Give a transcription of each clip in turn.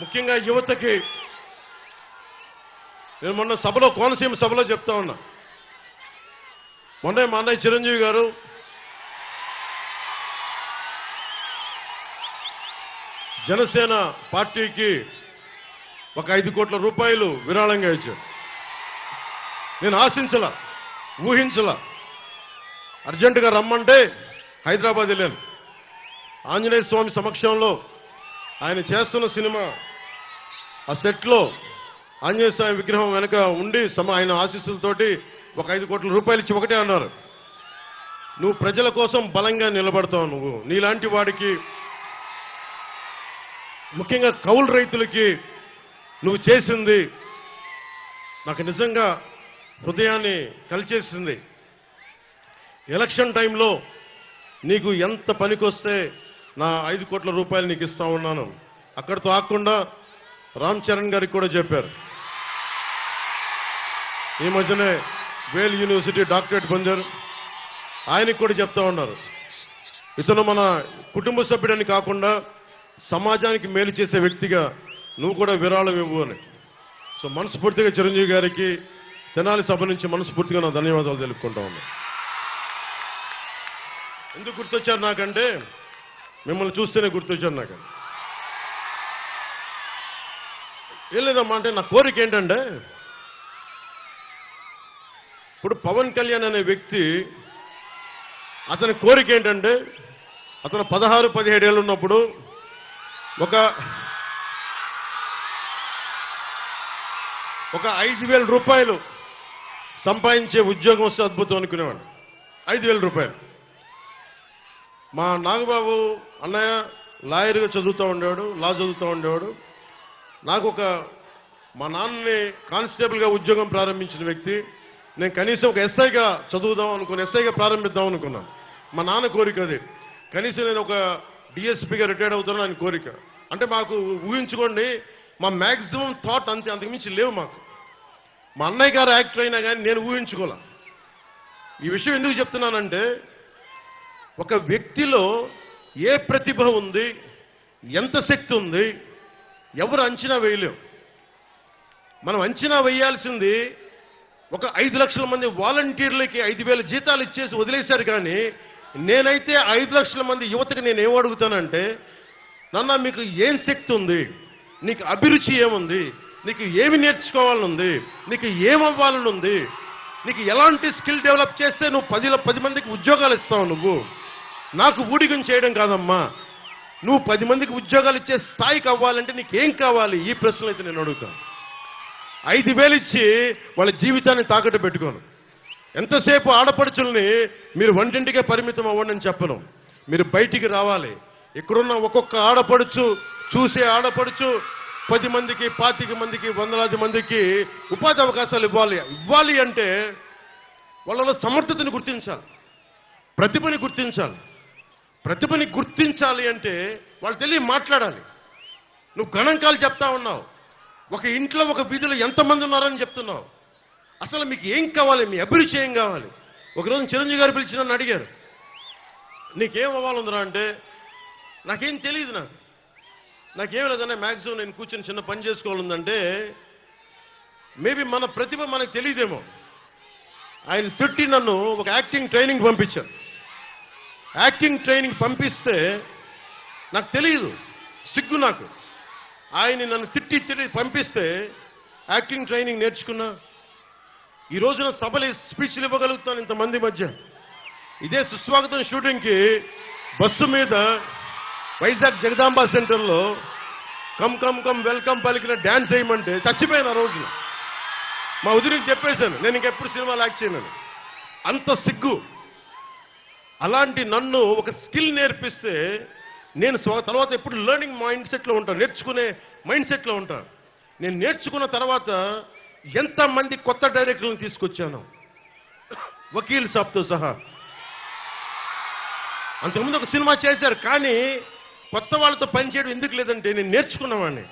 ముఖ్యంగా యువతకి నేను మొన్న సభలో కోనసీమ సభలో చెప్తా ఉన్నా. మొన్నే మా అన్నయ్య చిరంజీవి గారు జనసేన పార్టీకి ఒక 5 కోట్ల రూపాయలు విరాళంగా ఇచ్చారు. నేను ఆశించలా, ఊహించలా. అర్జెంటుగా రమ్మంటే హైదరాబాద్ వెళ్ళాను. ఆంజనేయ స్వామి సమక్షంలో ఆయన చేస్తున్న సినిమా ఆ సెట్లో ఆంజనేయ స్వామి విగ్రహం వెనక ఉండి ఆయన ఆశీస్సులతోటి ఒక 5 కోట్ల రూపాయలు ఇచ్చి ఒకటే అన్నారు, నువ్వు ప్రజల కోసం బలంగా నిలబడతావు. నువ్వు నీలాంటి వాడికి, ముఖ్యంగా కౌలు రైతులకి నువ్వు చేసింది నాకు నిజంగా హృదయాన్ని కలిచేసింది. ఎలక్షన్ టైంలో నీకు ఎంత పనికొస్తే నా 5 కోట్ల రూపాయలు నీకు ఇస్తా ఉన్నాను. అక్కడితో ఆకుండా రామ్ చరణ్ గారికి కూడా చెప్పారు. ఈ మధ్యనే వేల్ యూనివర్సిటీ డాక్టరేట్ పొందారు. ఆయనకి కూడా చెప్తా ఉన్నారు, ఇతను మన కుటుంబ సభ్యుడని కాకుండా సమాజానికి మేలు చేసే వ్యక్తిగా నువ్వు కూడా విరాళం ఇవ్వు అని. సో మనస్ఫూర్తిగా చిరంజీవి గారికి తెనాలి సభ నుంచి మనస్ఫూర్తిగా నా ధన్యవాదాలు తెలుపుకుంటా ఉన్నా. ఎందుకు గుర్తొచ్చారు నాకంటే, మిమ్మల్ని చూస్తేనే గుర్తొచ్చారు నాకు. ఏం లేదమ్మా, అంటే నా కోరిక ఏంటంటే, ఇప్పుడు పవన్ కళ్యాణ్ అనే వ్యక్తి, అతని కోరిక ఏంటంటే, అతను 16-17 ఏళ్ళు ఉన్నప్పుడు ఒక 5,000 రూపాయలు సంపాదించే ఉద్యోగం వస్తే అద్భుతం అనుకునేవాడు. 5,000 రూపాయలు. మా నాగబాబు అన్నయ్య లాయర్గా చదువుతూ ఉండేవాడు, లా చదువుతూ ఉండేవాడు. నాకు మా నాన్నని కానిస్టేబుల్గా ఉద్యోగం ప్రారంభించిన వ్యక్తి. నేను కనీసం ఒక ఎస్ఐగా చదువుదాం అనుకుని, ఎస్ఐగా ప్రారంభిద్దాం అనుకున్నాను. మా నాన్న కోరిక అది. కనీసం నేను ఒక డిఎస్పీగా రిటైర్డ్ అవుతాను ఆయన కోరిక. అంటే మాకు ఊహించుకోండి, మా మ్యాక్సిమం థాట్ అంతే, అంతకుమించి లేవు మాకు. మా అన్నయ్య గారు యాక్టర్ అయినా కానీ నేను ఊహించుకోలే. ఈ విషయం ఎందుకు చెప్తున్నానంటే, ఒక వ్యక్తిలో ఏ ప్రతిభ ఉంది, ఎంత శక్తి ఉంది, ఎవరు అంచనా వేయలేం. మనం అంచనా వేయాల్సింది ఒక 5 లక్షల మంది వాలంటీర్లకి 5,000 జీతాలు ఇచ్చేసి వదిలేశారు. కానీ నేనైతే 5 లక్షల మంది యువతకి నేను ఏం అడుగుతానంటే, నాన్న మీకు ఏం శక్తి ఉంది, నీకు అభిరుచి ఏముంది, నీకు ఏమి నేర్చుకోవాలనుంది, నీకు ఏమవ్వాలని ఉంది, నీకు ఎలాంటి స్కిల్ డెవలప్ చేస్తే నువ్వు 10 మందికి ఉద్యోగాలు ఇస్తావు. నువ్వు నాకు ఊడిగం చేయడం కాదమ్మా, నువ్వు 10 మందికి ఉద్యోగాలు ఇచ్చే స్థాయికి అవ్వాలంటే నీకేం కావాలి? ఈ ప్రశ్నలు అయితే నేను అడుగుతాను. 5,000 ఇచ్చి వాళ్ళ జీవితాన్ని తాకట్టు పెట్టుకోను. ఎంతసేపు ఆడపడుచుల్ని మీరు వంటింటికే పరిమితం అవ్వండి అని చెప్పను. మీరు బయటికి రావాలి. ఇక్కడున్న ఒక్కొక్క ఆడపడుచు, చూసే ఆడపడుచు 10 మందికి, 25 మందికి, 100 మందికి ఉపాధి అవకాశాలు ఇవ్వాలి అంటే వాళ్ళలో సమర్థతని గుర్తించాలి, ప్రతిభని గుర్తించాలి. ప్రతిభని గుర్తించాలి అంటే వాళ్ళు తెలియ మాట్లాడాలి. నువ్వు గణాంకాలు చెప్తా ఉన్నావు, ఒక ఇంట్లో ఒక వీధిలో ఎంతమంది ఉన్నారని చెప్తున్నావు. అసలు మీకు ఏం కావాలి, మీ అభిరుచి ఏం కావాలి? ఒకరోజు చిరంజీవి గారు పిలిచి నన్ను అడిగారు, నీకేం అవ్వాలందరా అంటే, నాకేం తెలియదు, నాకేం లేదన్నా మ్యాక్సిమం నేను కూర్చొని చిన్న పని చేసుకోవాలందంటే, మేబీ మన ప్రతిభ మనకు తెలియదేమో. ఆయన పెట్టి నన్ను ఒక యాక్టింగ్ ట్రైనింగ్ పంపించారు. యాక్టింగ్ ట్రైనింగ్ పంపిస్తే నాకు తెలియదు, సిగ్గు నాకు. ఆయన నన్ను తిట్టి పంపిస్తే యాక్టింగ్ ట్రైనింగ్ నేర్చుకున్నా. ఈ రోజున సభలు స్పీచ్లు ఇవ్వగలుగుతాను ఇంతమంది మధ్య. ఇదే సుస్వాగతం షూటింగ్కి బస్సు మీద వైజాగ్ జగదాంబ సెంటర్లో కమ్ కమ్ కమ్ వెల్కమ్ పలికిన డ్యాన్స్ వేయమంటే చచ్చిపోయాను. ఆ రోజున మా వదిలికి చెప్పేశాను, నేను ఇంకెప్పుడు సినిమాలు యాక్ట్ చేయను. అంత సిగ్గు. అలాంటి నన్ను ఒక స్కిల్ నేర్పిస్తే నేను తర్వాత ఎప్పుడు లెర్నింగ్ మైండ్ సెట్లో ఉంటాను, నేర్చుకునే మైండ్ సెట్లో ఉంటాను. నేను నేర్చుకున్న తర్వాత ఎంతమంది కొత్త డైరెక్టర్లను తీసుకొచ్చాను, వకీల్ సాబ్తో సహా. అంతకుముందు ఒక సినిమా చేశారు, కానీ కొత్త వాళ్ళతో పనిచేయడం ఎందుకు లేదంటే నేను నేర్చుకున్నవాడిని,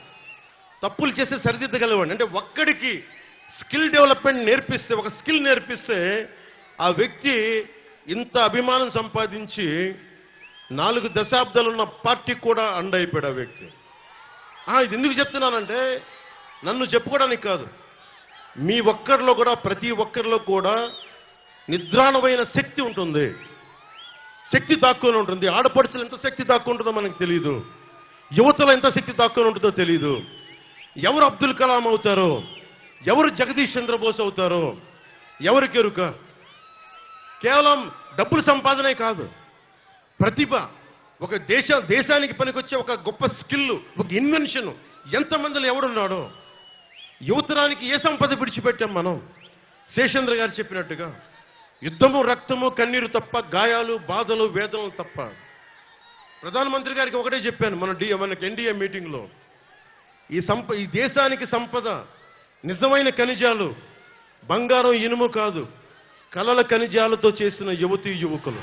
తప్పులు చేస్తే సరిదిద్దగలవాడిని. అంటే ఒక్కడికి స్కిల్ డెవలప్మెంట్ నేర్పిస్తే, ఒక స్కిల్ నేర్పిస్తే ఆ వ్యక్తి ఇంత అభిమానం సంపాదించి 4 దశాబ్దాలున్న పార్టీ కూడా అండైపోయాడు ఆ వ్యక్తి. ఇది ఎందుకు చెప్తున్నానంటే నన్ను చెప్పుకోవడానికి కాదు, మీ ఒక్కరిలో కూడా, ప్రతి ఒక్కరిలో కూడా నిద్రాణమైన శక్తి ఉంటుంది, శక్తి దాక్కుని ఉంటుంది. ఆడపడుచులు ఎంత శక్తి దాక్కుని ఉంటుందో మనకు తెలియదు, యువతలో ఎంత శక్తి దాక్కుని ఉంటుందో తెలియదు. ఎవరు అబ్దుల్ కలాం అవుతారో, ఎవరు జగదీష్ చంద్రబోస్ అవుతారో ఎవరికి ఎరుక. కేవలం డబ్బులు సంపాదనే కాదు, ప్రతిభ, ఒక దేశానికి పనికొచ్చే ఒక గొప్ప స్కిల్, ఒక ఇన్వెన్షన్ ఎంతమందిలో ఎవడున్నాడో. యువతరానికి ఏ సంపద విడిచిపెట్టాం మనం? శేషేంద్ర గారు చెప్పినట్టుగా యుద్ధము, రక్తము, కన్నీరు తప్ప, గాయాలు, బాధలు, వేదనలు తప్ప. ప్రధానమంత్రి గారికి ఒకటే చెప్పాను మనకి ఎన్డీఏ మీటింగ్లో, ఈ దేశానికి సంపద, నిజమైన ఖనిజాలు బంగారం, ఇనుము కాదు, కలల ఖనిజాలతో చేసిన యువతీ యువకులు.